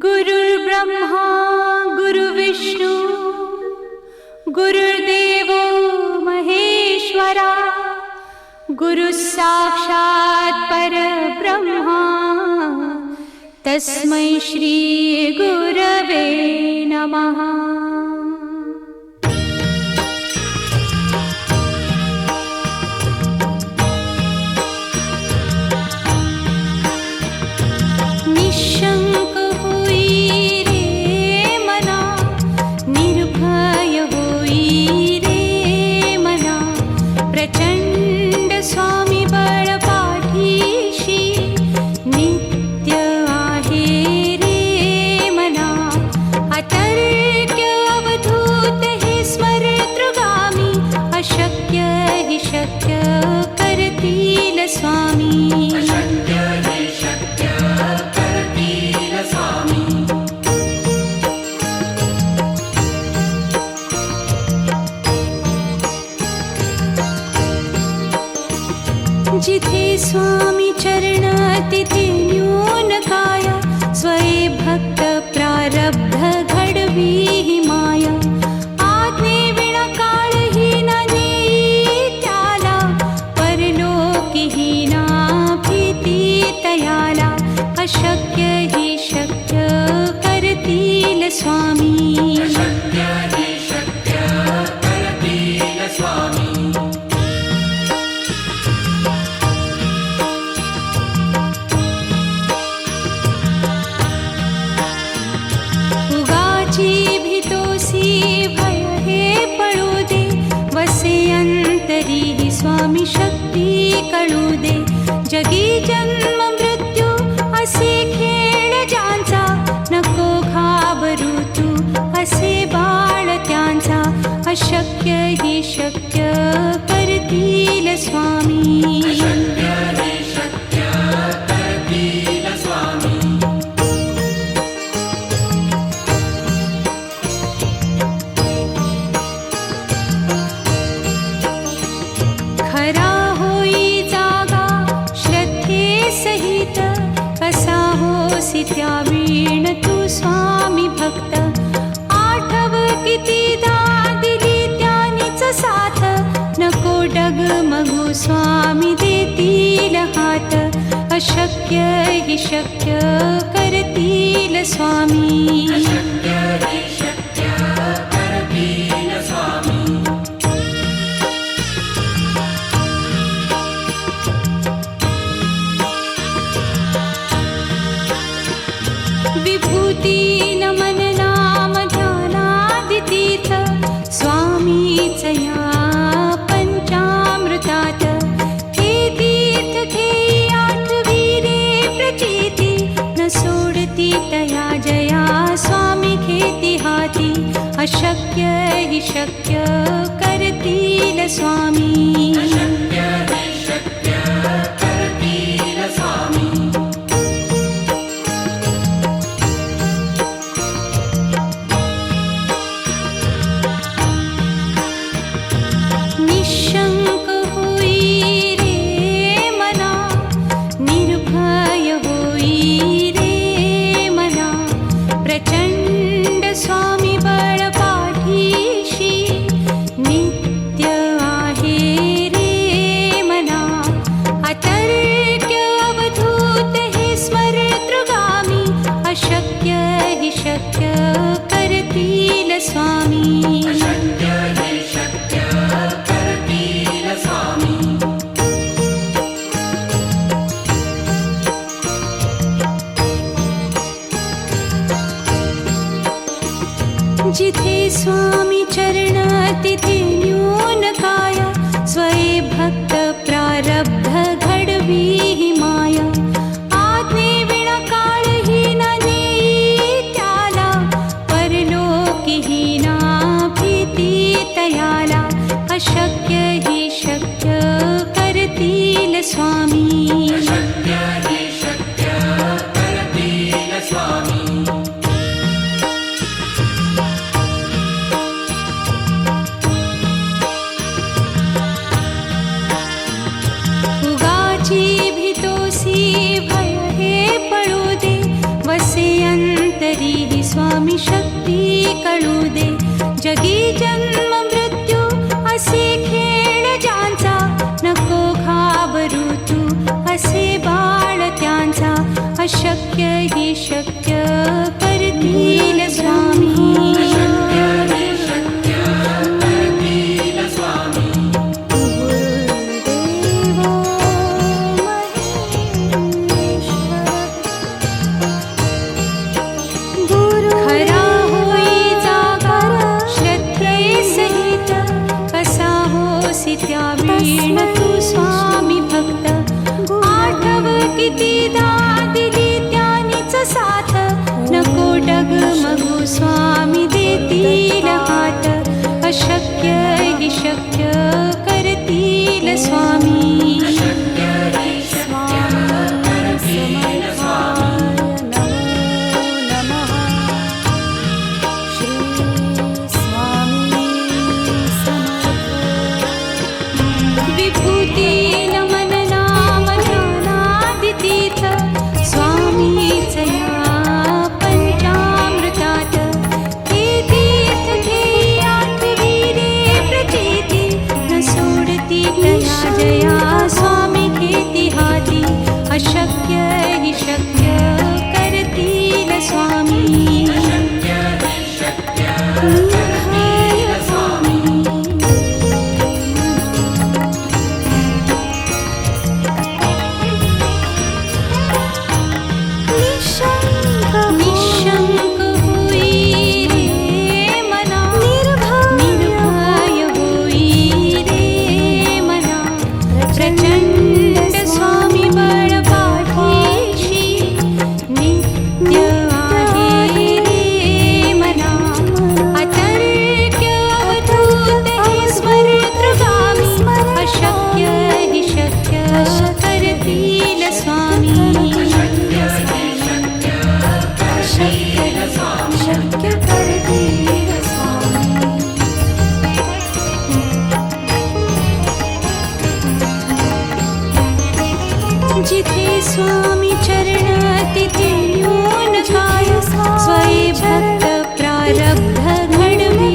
गुरुर्ब्रह्मा गुरुर्विष्णू गुरुर्देवो महेश्वरा गुरुः साक्षात् परब्रह्मा तस्मै श्री गुरवे नमः। निशंक होई रे मना, निर्भय होई रे मना, प्रचंड स्वामी बळ पाठीशी नित्य आहे रे मना। अतर्क्य अवधूत हे स्मरतृगामी, अशक्य हि शक्य करतील स्वामी। जिथे स्वामी चरण तिथे न्यून काया, स्वये भक्त प्रारब्ध घडवी ही माया। आज्ञे विना काळही ना नेई त्याला, परलोकीही ना भीती तयाला। अशक्य ही शक्य करतील स्वामी। भय हे पळू दे, वसे अंतरी ही स्वामी शक्ती कळू दे। जगी जन्म मृत्यू असे खेळ ज्यांचा, नको घाबरू तू असे बाळ त्यांचा। अशक्य ही शक्य करतील स्वामी। खरा होई जागा श्रद्धे सहित, कसा होसी त्या वीण तू स्वामी भक्त। आठव कितीदा दिली त्यानीच साथ, नको डगमगू स्वामी देतील हात। अशक्य हि शक्य करतील स्वामी। विभूती नमन नाम ध्यानादितीर्थ, स्वामीच या पंचामृतात। हे तीर्थ घेई आठवी रे प्रचिती, न सोडती तया जया स्वामी घेती हाती। अशक्य हि शक्य करतील स्वामी। निशंक होई रे मना, निर्भय होई रे मना, प्रचंड स्वामी बळ पाठीशी नित्य आहे रे मना। अतर्क्य अवधूत हे स्मरतृगामी, अशक्य हि शक्य करतील स्वामी। जिथे स्वामी चरण तिथे न्यून काया, स्वये भक्त प्रारब्ध घडवी ही माया। आज्ञे विना काळही ना नेई त्याला, परलोकीही ना भीती तयाला। अशक्य ही शक्य करतील स्वामी। तरीही स्वामी शक्ती कळू दे. जगी जन्म मृत्यू असे खेळ ज्यांचा, नको घाबरू तू असे बाळ त्यांचा. अशक्य ही शक्य करतील स्वामी. खरा होई जागा श्रद्धेसहित, कसा होसी त्या वीण तू स्वामी भक्त. आठव कितीदा दिली त्यानीच साथ, नको डगमगू स्वामी देतील हात. अशक्य ही शक्य करतील स्वामी. विभूती नमन नाम ध्यानादितीर्थ, स्वामीच या पंचामृतात. हे तीर्थ घेई आठवी रे प्रचिती, न सोडती तया जया स्वामी घेती हाती. अशक्य ही शक्य करतील स्वामी. निशंक होई रे मना, निर्भय होई रे मना. प्रचंड स्वामी बळ पाठीशी, नित्य आहे रे मना. अतर्क्य अवधूत हे स्वर्गगामी, अशक्य हि शक्य करतील स्वामी. शक्य करतील स्वामी. जिथे स्वामी चरण तिथे न्यून काय, स्वये भक्त प्रारब्ध घडवी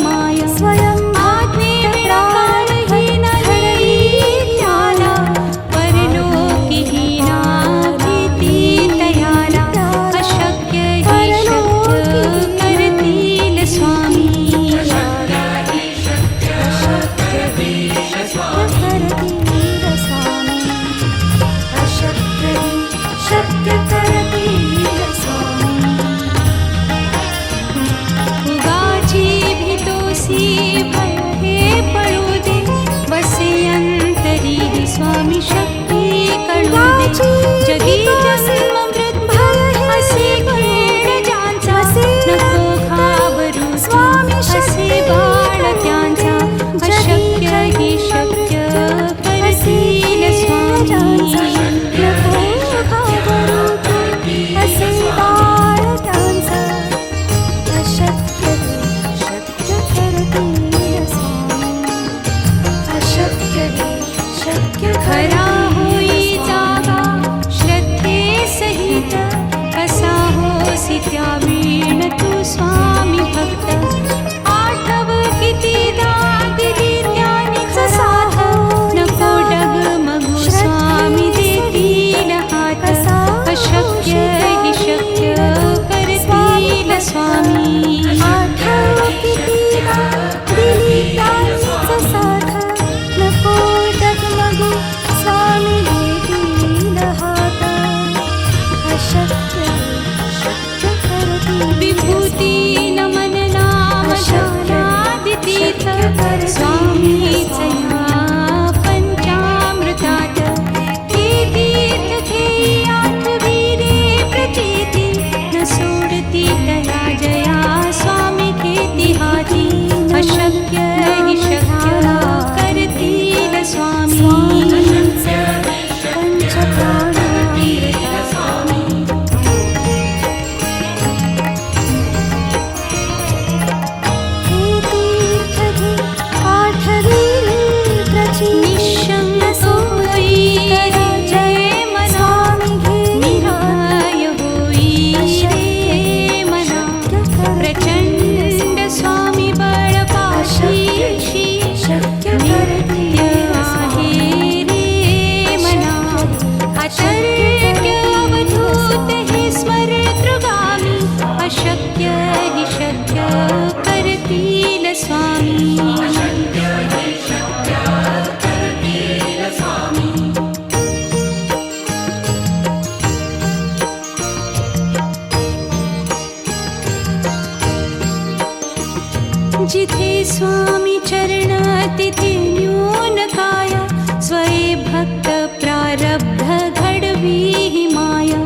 माया. आज्ञेविना काळही नाही त्याला, परलोकीही ना भीती तयाला. अशक्य ही शक्य करतील स्वामी. शक्य करतील स्वामी. उगाची भीतोसी भय हे पळू दे, बसे अंतरी ही स्वामी शक्ती कळू दे. जगी जन्म मृत्यू असे खेळ ज्यांचा, नको घाबरू स्वामी असे बाळ त्यांचा. अशक्य ही शक्य करतील स्वामी. खरा होई जागा श्रद्धेसहित, कसा होसी त्या वीण तू स्वामी भक्त. आठव कितीदा दिली त्यानीच साथ, नको डगमगू स्वामी देतील हात. अशक्य हि शक्य करतील स्वामी. आठव कितीदा दिली त्यानीच साथ, नको डगमगू स्वामी देतील हात. अशक्य शक्य करतील. विभूती नमन नाम ध्यानादितीर्थ, स्वामीच या पंचामृतात. हे तीर्थ घेई आठवी रे प्रचिती, न सोडती तया जया स्वामी घेती हाती. अशक्य हि शक्य करतील स्वामी. आठवी रे अशक्य हि शक्य करतील स्वामी. जिथे स्वामी चरण तिथे न्यून काय, स्वये भक्त प्रारब्ध घडवी ही माया.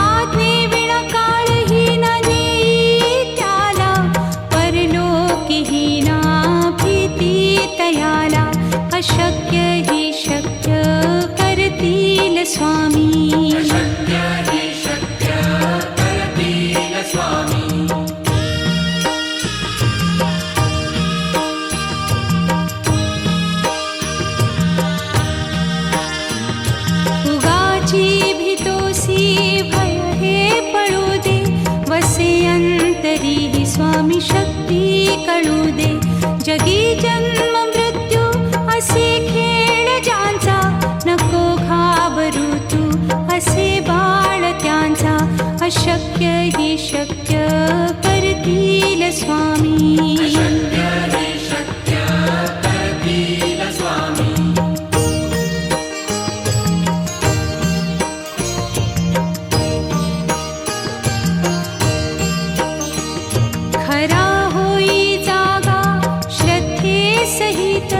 आज्ञे विना काळही न नेई त्याला, परलोकी ही ना भीती तयाला. अशक्य हि शक्य करतील स्वामी. स्वामी शक्ती कळू दे. जगी जन्म मृत्यू असे खेळ ज्यांचा, नको घाबरू तू असे बाळ त्यांचा. अशक्य हि शक्य करतील स्वामी. खरा होई जागा श्रद्धे सहित,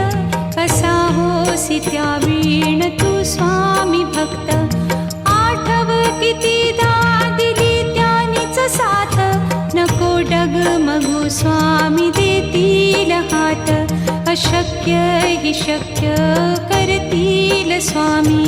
कसा होसी त्या वीण तू स्वामी भक्त. आठव कितीदा दिली त्यानीच साथ, नको डगमगू स्वामी देतील हात. अशक्य हि शक्य करतील स्वामी.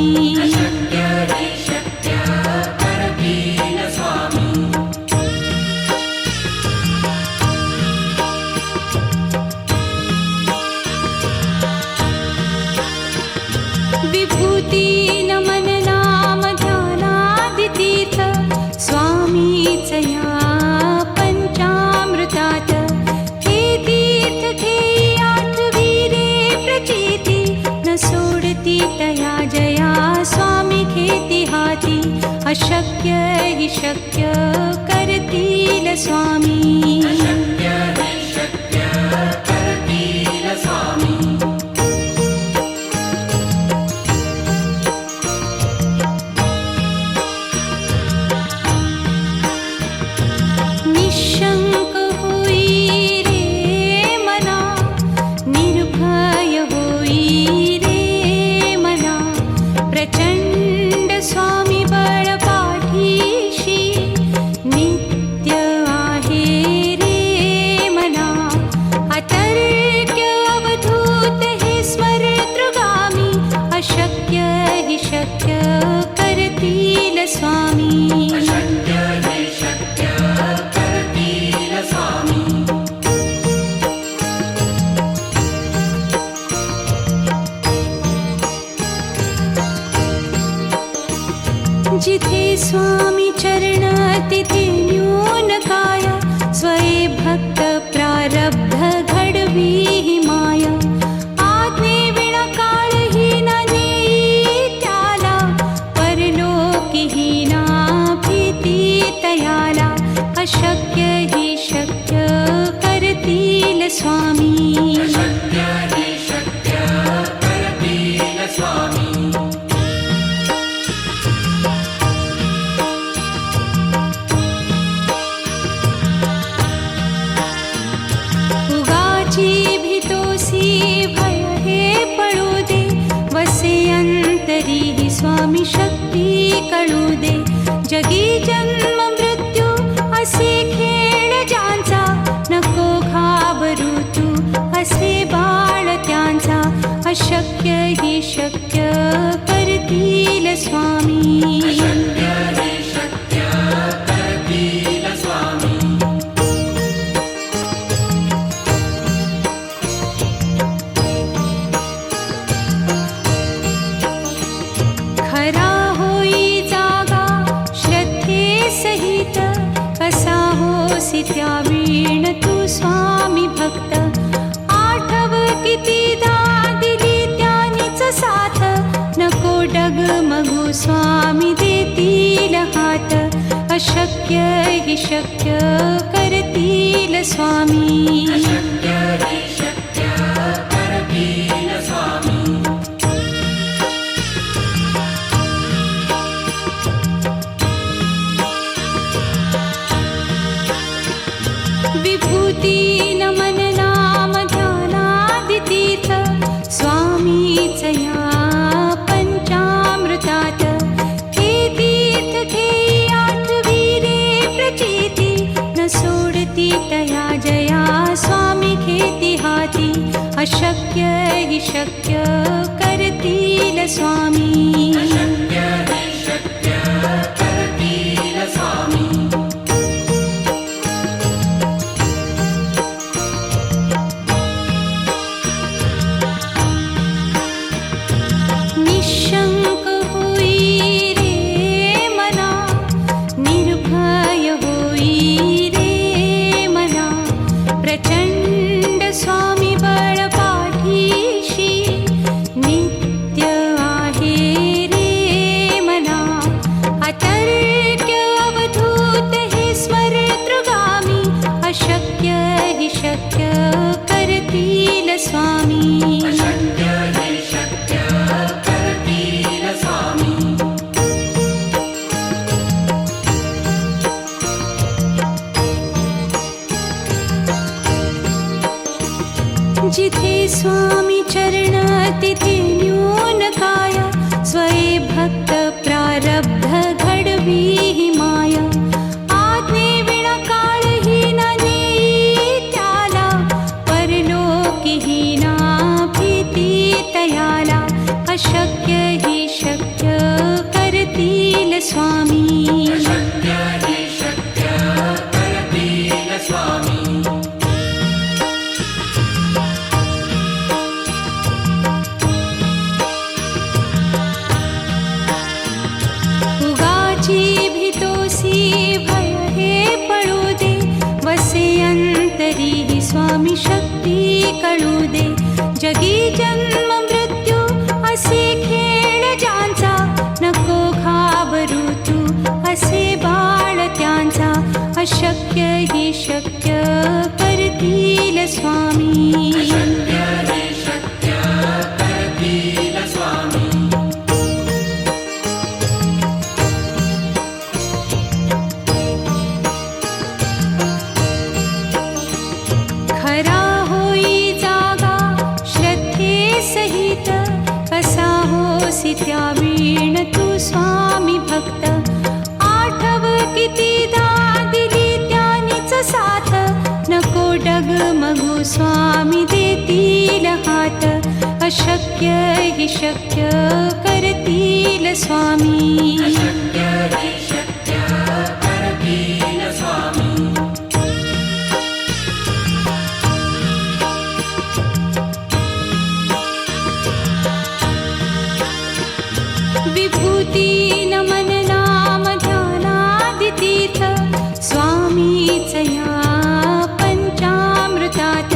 विभूती नमन नाम ध्यानादितीर्थ, स्वामीच या पंचामृतात. हे तीर्थ घेई आठवी रे प्रचिती, न सोडती तया जया स्वामी घेती हाती. अशक्य हि शक्य करतील स्वामी. निशंक होई रे मना, निर्भय होई रे मना. प्रचंड स्वामी बळ पाठीशी, नित्य आहे रे मना. अतर्क्य अवधूत हे स्मरतृगामी, अशक्य हि शक्य करतील स्वामी. जिथे स्वामी चरण तिथे न्यून काय, स्वये भक्त प्रारब्ध घडवी ही माया. आज्ञे विना काळही न नेई त्याला, परलोकी ही ना भीती तयाला. अशक्य हि शक्य करतील स्वामी. भय हे पळू दे, वसे अंतरी ही स्वामी शक्ती कळू दे. जगी जन्म मृत्यू असे खेळ ज्यांचा, नको घाबरू तू असे बाळ त्यांचा. अशक्य हि शक्य करतील स्वामी. खरा होई जागा श्रद्धे सहित, कसा होसी त्या वीण तू स्वामी भक्त. आठव कितीदा दिली त्यानीच साथ, नको डगमगू स्वामी देतील हात. अशक्य अशक्य हि शक्य करतील स्वामी. अशक्य हि शक्य करतील स्वामी. विभूती नमन नाम ध्यानादितीर्थ स्वामीच या पंचामृतात. हे तीर्थ घेई आठविले प्रचिती न सोडती तया जया स्वामी घेती हाती. अशक्य हि शक्य करतील स्वामी. अशक्य हि शक्य करतील स्वामी. निशंक होई रे मना, निर्भय होई रे मना. प्रचंड स्वामी बळ पाठीशी नित्य आहे रे मना. अतर्क्य अवधूत हे स्मरतृगामी. अशक्य हि शक्य करतील स्वामी. अशक्य हि शक्य करतील स्वामी. जिथे स्वामी चरण तिथे न्यून काय. स्वये भक्त प्रारब्ध घडवी ही माया. आज्ञे विना काळही न नेई त्याला. परलोकीही ना भीती तयाला. अशक्य हि शक्य करतील स्वामी. अशक्य हि शक्य करतील स्वामी. उगाची भीतोसी भय हे पळू दे. वसे अंतरी ही स्वामी शक्ती कळू दे. जगी जन्म मृत्यू असे खेळ ज्यांचा. नको घाबरू तू असे बाळ त्यांचा. अशक्य हि शक्य करतील स्वामी. अशक्य हि शक्य करतील स्वामी. खरा होई जागा श्रद्धे सहित. कसा होसी त्या वीण तू स्वामी भक्त. आठव कितीदा दिली त्यानीच साथ. नको डगमगू स्वामी देतील हात. अशक्य हि शक्य करतील स्वामी. अशक्य हि शक्य करतील स्वामी. विभूती नमन नाम ध्यानादितीर्थ स्वामीच या पंचामृतात.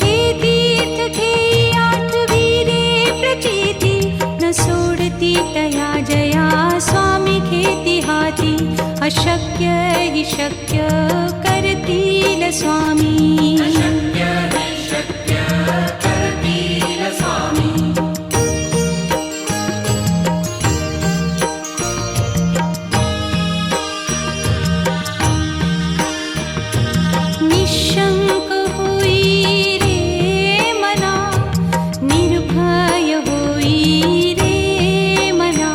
हे तीर्थ घेई आठविले प्रचिती न सोडती तया जया स्वामी घेती हाती. अशक्य हि शक्य करतील स्वामी. अशक्य हि शक्य करतील स्वामी. निशंक होई रे मना, निर्भय होई रे मना.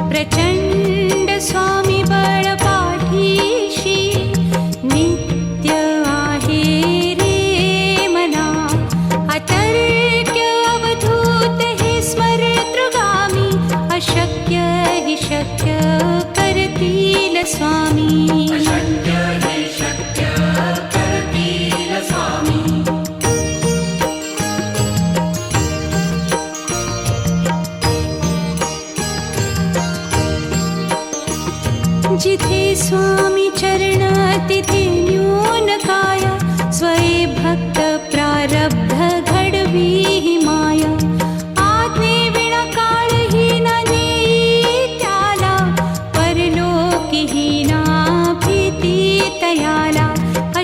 प्रचंड स्वामी बळ पाठीशी नित्य आहे रे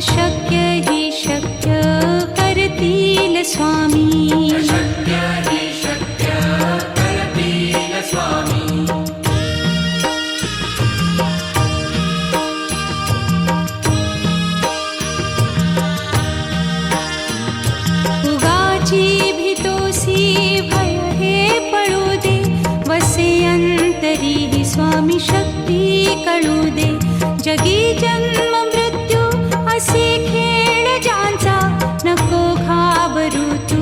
अशक्य हि शक्य करतील स्वामी. अशक्य हि शक्य करतील स्वामी. उगाची भीतोसी भय हे पळू दे, वसे अंतरी ही स्वामी शक्ती कळू दे. जगी जन्म मृत्यू असे खेळ ज्यांचा, नको घाबरू तू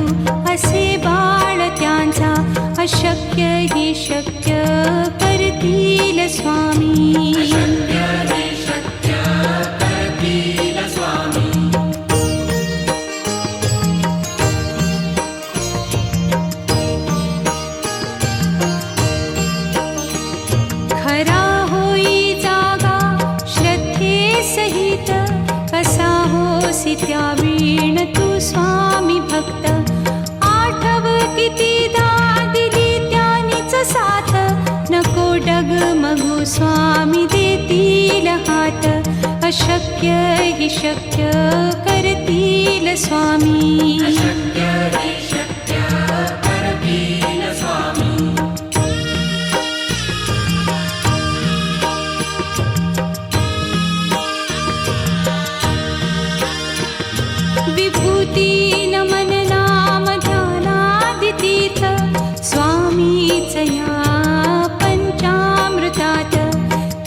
असे बाळ त्यांचा. अशक्य हि शक्य करतील स्वामी. अशक्य हि शक्य करतील स्वामी. खरा होई जागा श्रद्धे सहित, कसा होसी त्या वीण तू स्वामी भक्त. आठव कितीदा दिली त्यानीच साथ, नको डगमगू स्वामी देतील हात. अशक्य हि शक्य करतील स्वामी. अशक्य हि शक्य करतील स्वामी. विभूती नमन नाम ध्यानादितीर्थ, स्वामीच या पंचामृतात.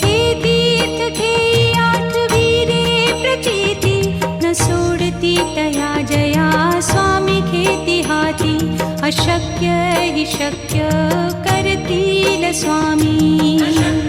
हे तीर्थ घेई आठवी रे प्रचिती, न सोडती तया जया स्वामी घेती हाती. अशक्य हि शक्य करतील स्वामी. अशक्य